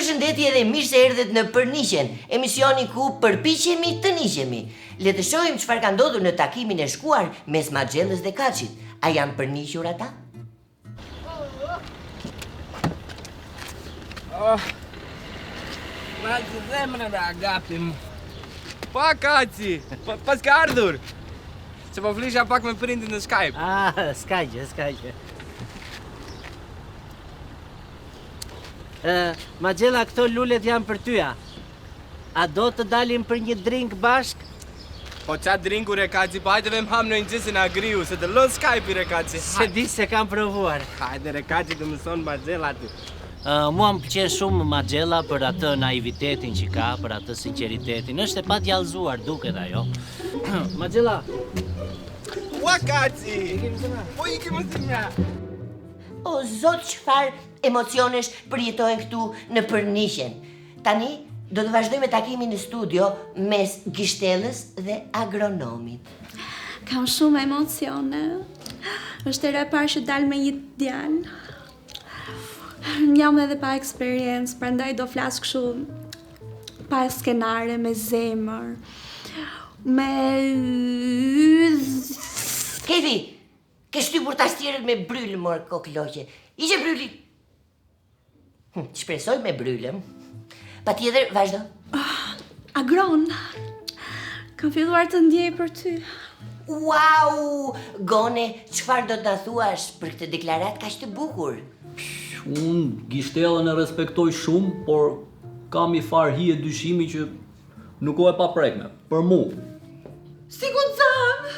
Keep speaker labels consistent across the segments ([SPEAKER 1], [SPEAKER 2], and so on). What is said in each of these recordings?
[SPEAKER 1] Përshëndetje dhe mirë se erdhët në Përniqen, emisioni ku përpiqemi të niqemi. Le të shohim çfarë ka ndodhur në takimin e shkuar mes Maxhellës dhe Kaçit. A janë përniqur ata?
[SPEAKER 2] Ma që zemrë me agapim. Pa Kaci, pas ka ardhur. Që po flisha pak me prindin në Skype.
[SPEAKER 3] S'kajgje. Maxhella, këto lulet janë për tyja. A do të dalim për një drink bashk?
[SPEAKER 2] Po qa drinkur e Kaci, po hajde vem ham në njësin agriu, se të lën Skype i re Kaci.
[SPEAKER 3] Se di se kam provuar.
[SPEAKER 2] Hajde re Kaci të mëson Maxhella ty.
[SPEAKER 3] Mua më pëlqen shumë Maxhella për atë naivitetin që ka, për atë sinqeritetin. Është e pa djallëzuar duket ajo. Maxhella.
[SPEAKER 2] Ua Kaci! Po iki më si mja.
[SPEAKER 1] O zot, çfarë emocionesh përjetojnë këtu në Përniqen. Tani do të vazhdojmë takimin në studio mes Gishtellës dhe agronomit.
[SPEAKER 4] Kam shumë emocione. Është era e parë që dal me një djalë. Jam edhe pa eksperiencë, prandaj do flas kështu pa skenare, me zemër.
[SPEAKER 1] Kefi, ke shtypur tastierët me bryl, mor kokloqe. Ishe bryli. Shpresoj me brylëm. Patjetër, vazhdo.
[SPEAKER 4] Agron, kam filluar të ndjej për ty.
[SPEAKER 1] Wow! Gone, çfarë do të na thuash për këtë deklaratë kaq të bukur?
[SPEAKER 5] Unë Gishtellën e respektoj shumë, por kam i farë hije dyshimi që nuk o e pa prekme, për mu.
[SPEAKER 4] Si guxon?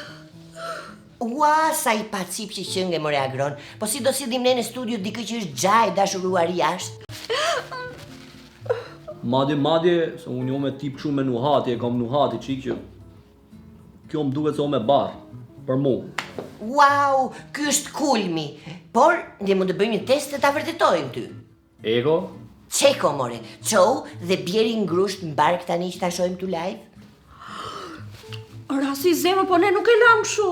[SPEAKER 1] Ua, sa i pacip që qënge, more Agron. Po si do sillim ne në studio dikë që është gjaj dashuruar jashtë?
[SPEAKER 5] Madje, se unë jo me tip këshu me nuhati, e kam nuhati qik që kjo më duket se o me barë, për mu.
[SPEAKER 1] Wow, ky është kulmi. Por, ne mund të bëjmë një test të ta vërtetojmë ty.
[SPEAKER 5] Ego?
[SPEAKER 1] Çeko, more. Çou dhe bjeri ngrusht mbark tani që ta shohim tu live.
[SPEAKER 4] Ora, si zemër, po ne nuk e lam kështu.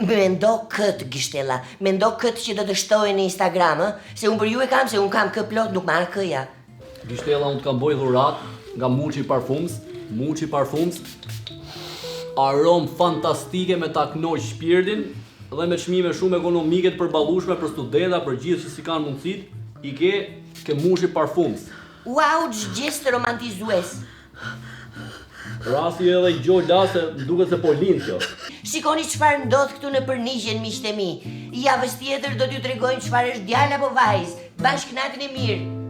[SPEAKER 1] Mendo këtë, Gishtella. Mendo këtë që do të shtojë në Instagram, se unë për ju e kam, se unë kam kë plot, nuk marrë këja.
[SPEAKER 5] Gishtella, unë të kam boj dhurat nga Muçi Parfums, aromë fantastike me ta knoj shpirtin dhe me çmime shumë ekonomike të përballueshme për studenta, për gjithë që si kanë mundësit, i ke Muçi Parfums.
[SPEAKER 1] Wow, gjest romantizues.
[SPEAKER 5] Rasti edhe i gjoj lase, duket se po lind kjo.
[SPEAKER 1] Shikoni çfarë ndodh këtu në Përniqen, miqtë e mi. Javës tjetër do t'ju tregojmë çfarë është djalë apo vajzë. Bashkë natën e mirë.